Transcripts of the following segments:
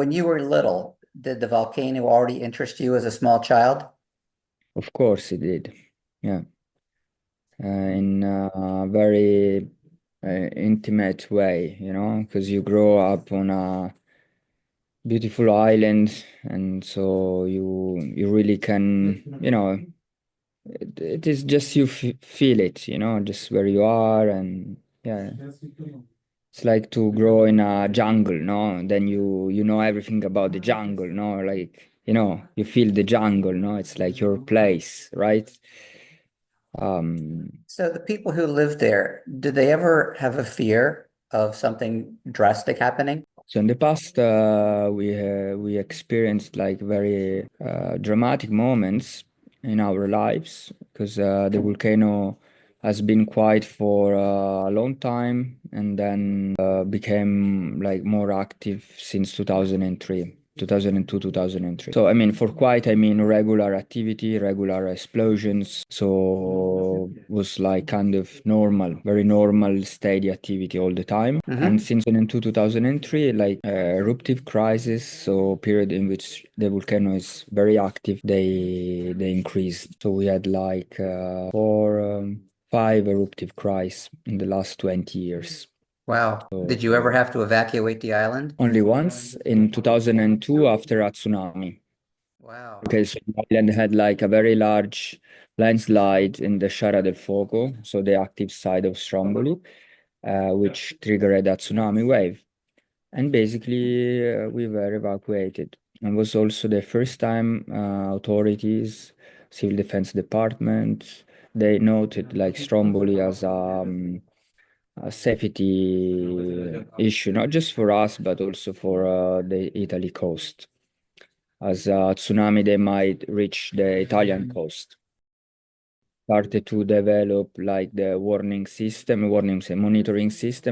when you were little, did the volcano already interest you as a small child? Of course it did. Yeah. In a very intimate way, because you grow up on a beautiful island, and so you really can, it is just you f feel it, just where you are, and yeah, it's like to grow in a jungle, no? Then you know everything about the jungle, no? Like, you feel the jungle, no? It's like your place, right? Um, So the people who live there, did they ever have a fear of something drastic happening? So in the past, we experienced like very dramatic moments in our lives because the volcano has been quiet for a long time and then became like more active since 2003. 2002, 2003. So, I mean, for quiet, I mean regular activity, regular explosions. So, was like kind of normal, very normal, steady activity all the time. And Hmm. since 2002, 2003, like eruptive crisis, so period in which the volcano is very active, they increased. So we had like five eruptive crises in the last 20 years. Wow. So Did you ever have to evacuate the island? only once in 2002 after a tsunami. Wow. Okay, so the island had like a very large landslide in the Sciara del Fuoco, so the active side of Stromboli, which triggered a tsunami wave. And basically, we were evacuated. It was also the first time authorities, civil defense department, they noted like Stromboli as a safety issue, not just for us, but also for the Italy coast. As a tsunami, they might reach the Italian coast. Started to develop like the monitoring system,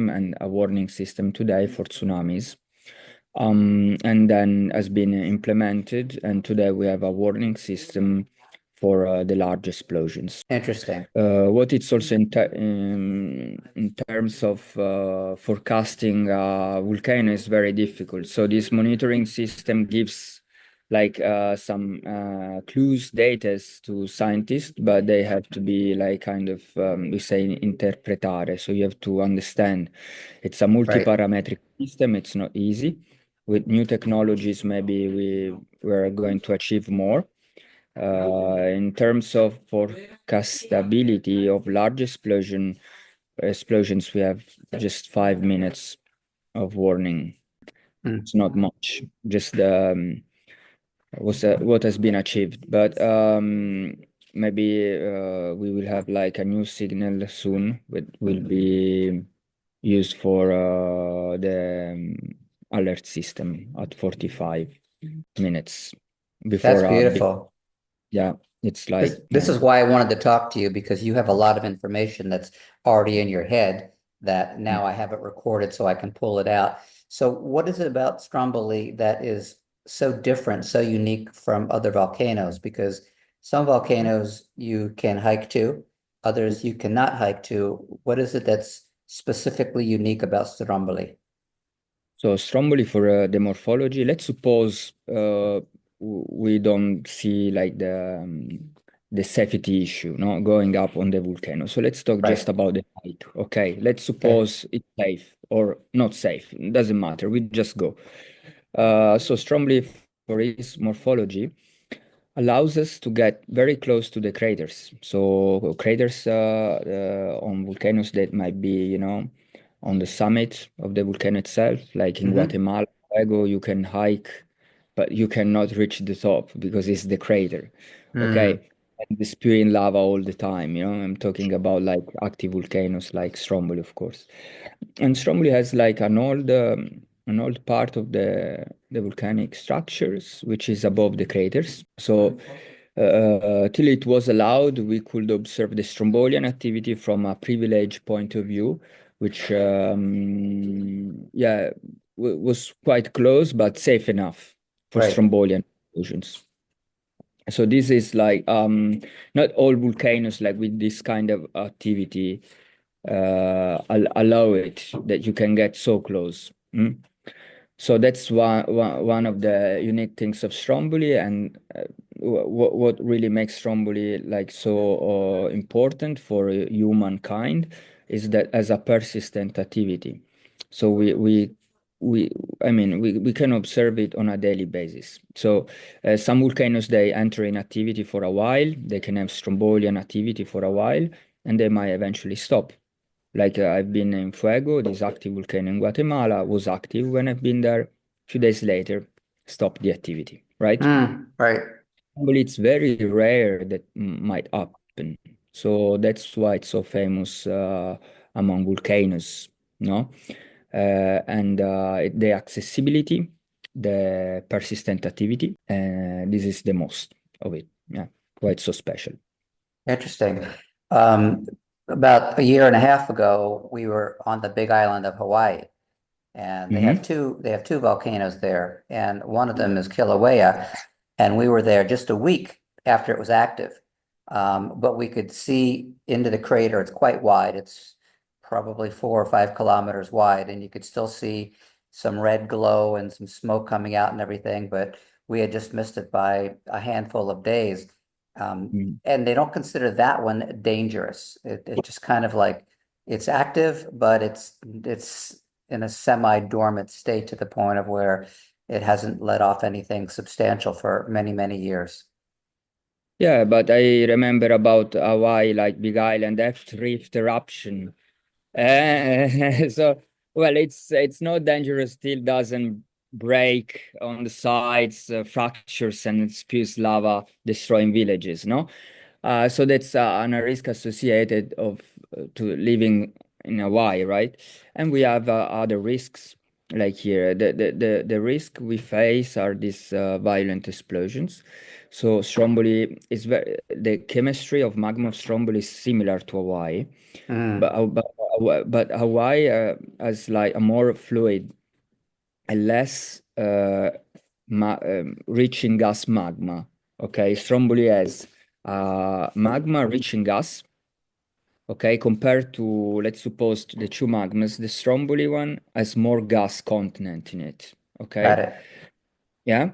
and a warning system today for tsunamis. And then has been implemented, and today we have a warning system for the large explosions. Interesting. What it's also in terms of forecasting volcano is very difficult. So this monitoring system gives like some clues, data to scientists, but they have to be like kind of we say interpretare. So you have to understand. It's a Right. multi-parametric system. It's not easy. With new technologies, maybe we're going to achieve more. In terms of forecastability of large explosions, we have just 5 minutes of warning. Mm. It's not much, just what has been achieved. But maybe we will have like a new signal soon, which will be used for the alert system at 45 minutes That's before a big, beautiful. yeah, it's like, This is why I wanted to talk to you because you have a lot of information that's already in your head that now I have it recorded so I can pull it out. So what is it about Stromboli that is so different, so unique from other volcanoes? Because some volcanoes you can hike to, others you cannot hike to. What is it that's specifically unique about Stromboli? so Stromboli for the morphology. Let's suppose we don't see like the safety issue, no, going up on the volcano. So let's talk just Right. about the height. Okay, let's Okay. suppose it's safe or not safe. It doesn't matter. We just go. So Stromboli for its morphology allows us to get very close to the craters. So craters on volcanoes that might be, on the summit of the volcano itself, like in Hmm. Guatemala, Fuego, you can hike, but you cannot reach the top because it's the crater. Mm. Okay. And the spewing lava all the time, I'm talking about like active volcanoes like Stromboli, of course. And Stromboli has like an old part of the volcanic structures, which is above the craters. So till it was allowed, we could observe the Strombolian activity from a privileged point of view, which yeah, was quite close but safe enough for Right. Strombolian explosions. So this is like not all volcanoes like with this kind of activity allow it that you can get so close. So that's one of the unique things of Stromboli, and what really makes Stromboli like so important for humankind is that as a persistent activity. So we I mean we can observe it on a daily basis. So some volcanoes they enter in activity for a while, they can have Strombolian activity for a while, and they might eventually stop. Like I've been in Fuego, this active volcano in Guatemala was active when I've been there. A few days later, stopped the activity, right? Right. But it's very rare that might happen. So that's why it's so famous among volcanoes, no? And the accessibility, the persistent activity, this is the most of it. Yeah, why it's so special. Interesting. Um, about a year and a half ago, we were on the big island of Hawaii, and Mm-hmm. they have two volcanoes there, and one of them is Kilauea, and we were there just a week after it was active. But we could see into the crater. It's quite wide. It's probably 4 or 5 kilometers wide, and you could still see some red glow and some smoke coming out and everything. But we had just missed it by a handful of days. And they don't consider that one dangerous. It just kind of like it's active, but it's in a semi-dormant state to the point of where it hasn't let off anything substantial for many, many years. Yeah, but I remember about Hawaii, like Big Island, F rift eruption. So, well, it's not dangerous, still doesn't break on the sides, fractures and spews lava, destroying villages, no? So that's a risk associated of to living in Hawaii, right? And we have other risks like here. The risk we face are these violent explosions. So Stromboli is the chemistry of magma of Stromboli is similar to Hawaii, but Mm, but Hawaii has like a more fluid and less rich in gas magma. Okay, Stromboli has magma rich in gas. Okay, compared to, let's suppose, the two magmas, the Stromboli one has more gas content in it. got Okay, it. yeah,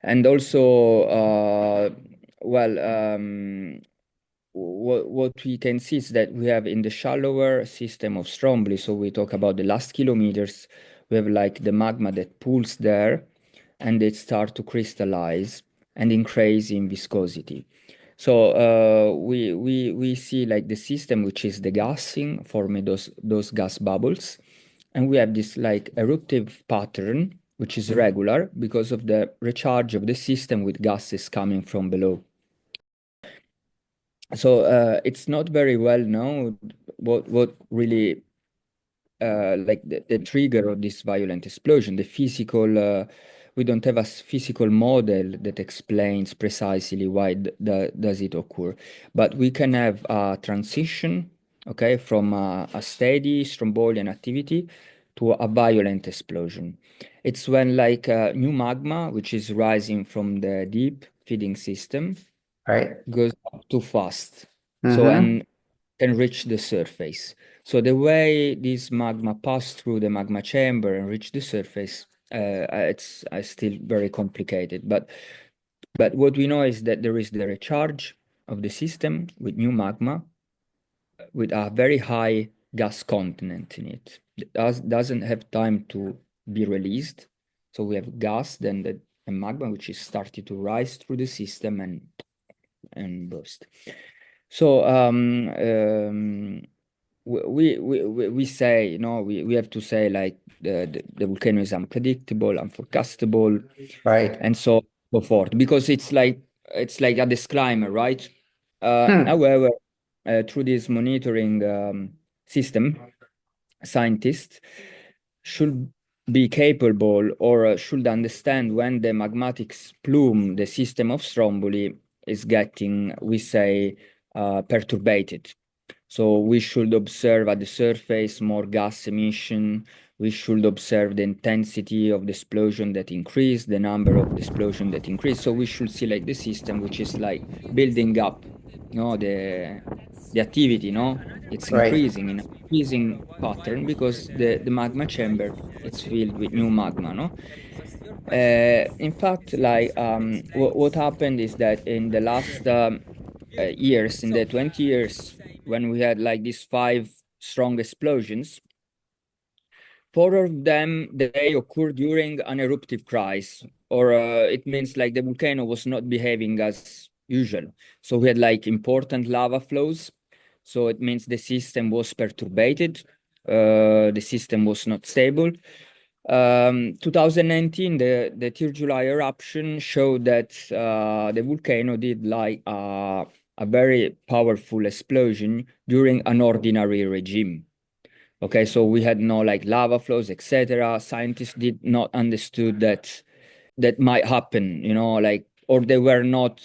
and also, well, what we can see is that we have in the shallower system of Stromboli, so we talk about the last kilometers, we have like the magma that pools there and it start to crystallize and increase in viscosity. So we see like the system which is the gassing forming those gas bubbles, and we have this like eruptive pattern which is regular because of the recharge of the system with gases coming from below. So it's not very well known what really like the trigger of this violent explosion. The physical we don't have a physical model that explains precisely why does it occur, but we can have a transition, okay, from a steady Strombolian activity to a violent explosion. It's when like new magma, which is rising from the deep feeding system, Right. goes up too fast. So Mm-hmm. and can reach the surface. So the way this magma pass through the magma chamber and reach the surface, it's still very complicated. But what we know is that there is the recharge of the system with new magma with a very high gas content in it. It doesn't have time to be released. So we have gas, then the magma which is starting to rise through the system and burst. So we say, you know, we have to say like the volcano is unpredictable, unforecastable, Right. and so forth, because it's like a disclaimer, right? Hmm. However, through this monitoring system, scientists should be capable or should understand when the magmatic plume, the system of Stromboli, is getting, we say, perturbated. So we should observe at the surface more gas emission. We should observe the intensity of the explosion that increase, the number of the explosion that increase. So we should see like the system which is like building up, no, the activity, no, it's Right. increasing. increasing pattern because the magma chamber it's filled with new magma, no? In fact, like what happened is that in the last years, in the 20 years, when we had like these five strong explosions, four of them they occurred during an eruptive crisis, or it means like the volcano was not behaving as usual. So we had like important lava flows. So it means the system was perturbated, the system was not stable. 2019, the 3rd July eruption showed that the volcano did like a very powerful explosion during an ordinary regime. Okay, so we had no like lava flows, etc. Scientists did not understood that that might happen, like, or they were not,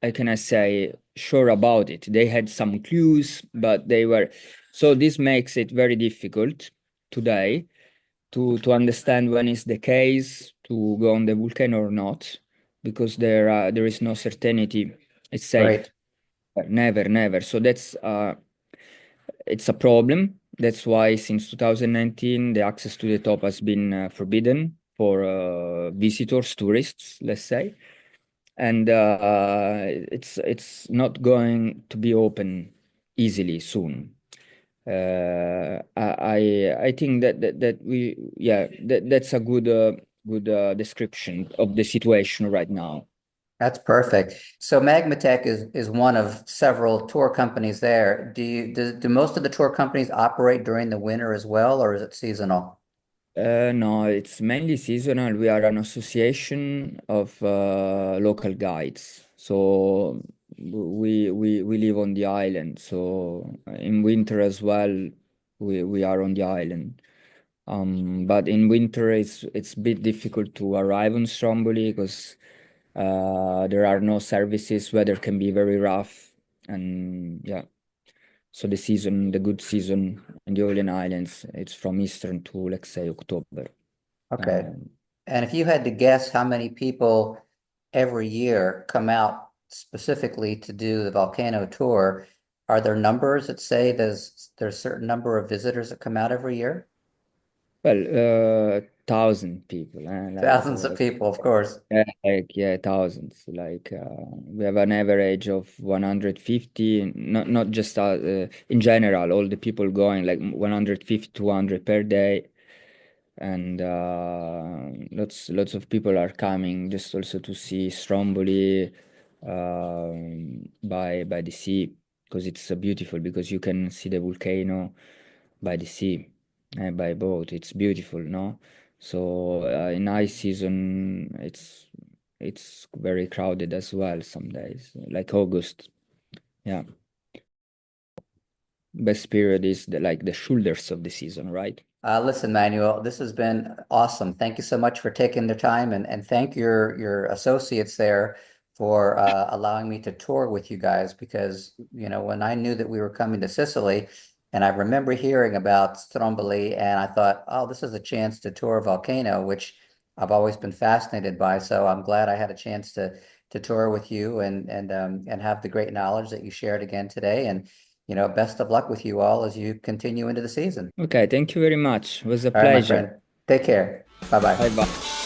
how can I say, sure about it. They had some clues, but they were. So this makes it very difficult today to understand when is the case to go on the volcano or not, because there is no certainty. It's safe. Right. Never, never. So that's it's a problem. That's why since 2019, the access to the top has been forbidden for visitors, tourists, let's say, and it's not going to be open easily soon. I think that we yeah that's a good description of the situation right now. That's perfect. So Magmatech is one of several tour companies there. Do most of the tour companies operate during the winter as well, or is it seasonal? No, it's mainly seasonal. We are an association of local guides. So we live on the island. So in winter as well, we are on the island. But in winter it's a bit difficult to arrive on Stromboli because there are no services. Weather can be very rough, and yeah. So the good season in the Aeolian Islands, it's from Eastern to, let's say, October. Okay. Um, And if you had to guess how many people every year come out specifically to do the volcano tour, are there numbers that say there's a certain number of visitors that come out every year? well, 1,000 people, Thousands of people, of course. yeah, thousands. Like we have an average of 150, not just in general, all the people going like 150, 200 per day. And lots of people are coming just also to see Stromboli by the sea because it's beautiful because you can see the volcano by the sea by boat. It's beautiful, no? So in high season it's very crowded as well some days, like August. Yeah, best period is the shoulders of the season, right? Listen, Manuel, this has been awesome. Thank you so much for taking the time and thank your associates there for allowing me to tour with you guys because, when I knew that we were coming to Sicily and I remember hearing about Stromboli and I thought, oh, this is a chance to tour a volcano, which I've always been fascinated by. So I'm glad I had a chance to tour with you and have the great knowledge that you shared again today. And, best of luck with you all as you continue into the season. Okay, thank you very much. It was a All right, my pleasure. friend. Take care. Bye Bye bye. bye.